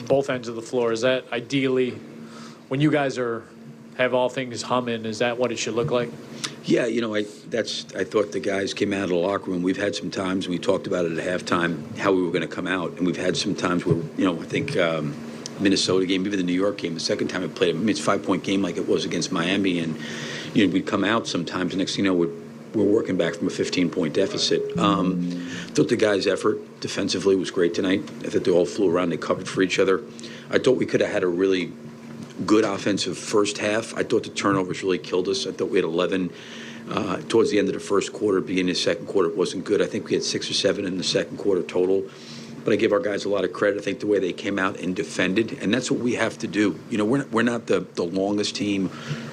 both ends of the floor. Is that ideally, when you guys have all things humming, is that what it should look like? Yeah, I thought the guys came out of the locker room. We've had some times, and we talked about it at halftime, how we were going to come out. And we've had some times where, I think Minnesota game, even the New York game, the second time we played, it's a 5-point game like it was against Miami. And, we'd come out sometimes, and next thing you know, we're working back from a 15-point deficit. Thought the guys' effort defensively was great tonight. I thought they all flew around. They covered for each other. I thought we could have had a really good offensive first half. I thought the turnovers really killed us. I thought we had 11 towards the end of the first quarter. Beginning of the second quarter, it wasn't good. I think we had 6 or 7 in the second quarter total. But I give our guys a lot of credit. I think the way they came out and defended, and that's what we have to do. We're not the longest team,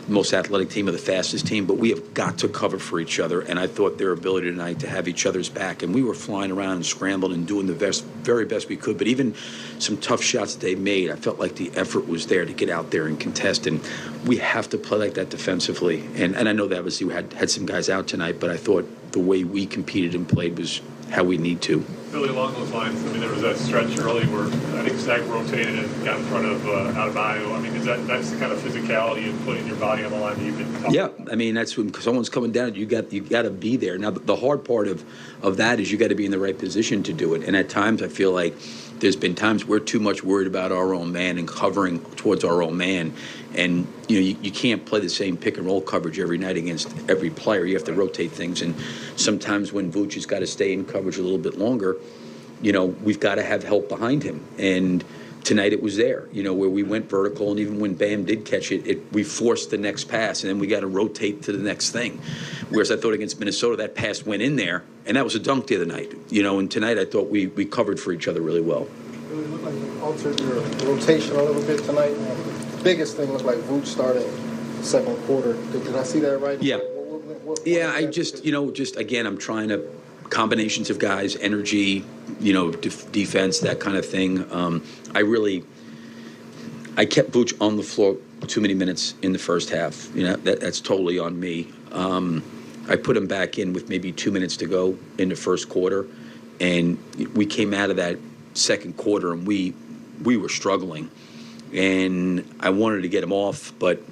most athletic team, or the fastest team, but we have got to cover for each other. And I thought their ability tonight to have each other's back, and we were flying around and scrambling and doing the very best we could. But even some tough shots that they made, I felt like the effort was there to get out there and contest. And we have to play like that defensively. And I know that obviously we had some guys out tonight, but I thought the way we competed and played was how we need to. Really along those lines, there was that stretch early where I think Zach rotated and got in front of Adebayo. That's the kind of physicality and putting your body on the line that you've been talking about. That's when someone's coming down, you got to be there. Now, the hard part of that is you got to be in the right position to do it. And at times I feel like there's been times we're too much worried about our own man and covering towards our own man. And, you can't play the same pick and roll coverage every night against every player. You have to rotate things. And sometimes when Vuce has got to stay in coverage a little bit longer, we've got to have help behind him. And tonight it was there, where we went vertical. And even when Bam did catch it, we forced the next pass. And then we got to rotate to the next thing. Whereas I thought against Minnesota, that pass went in there. And that was a dunk the other night. And tonight I thought we covered for each other really well. It looked like you altered your rotation a little bit tonight. The biggest thing looked like Vuce started the second quarter. Did I see that right? Yeah. I just, again, I'm trying to combinations of guys, energy, defense, that kind of thing. I kept Vuce on the floor too many minutes in the first half. That's totally on me. I put him back in with maybe 2 minutes to go in the first quarter, and we came out of that second quarter and we were struggling, and I wanted to get him off, but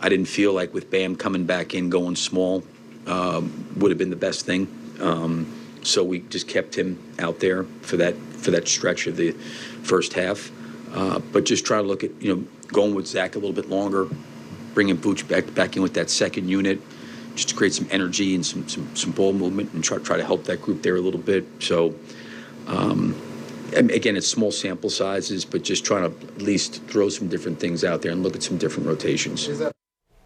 I didn't feel like with Bam coming back in, going small, would have been the best thing. So we just kept him out there for that stretch of the first half. But just try to look at going with Zach a little bit longer, bringing Vuce back in with that second unit, just to create some energy and some ball movement and try to help that group there a little bit. So. Again, it's small sample sizes, but just trying to at least throw some different things out there and look at some different rotations.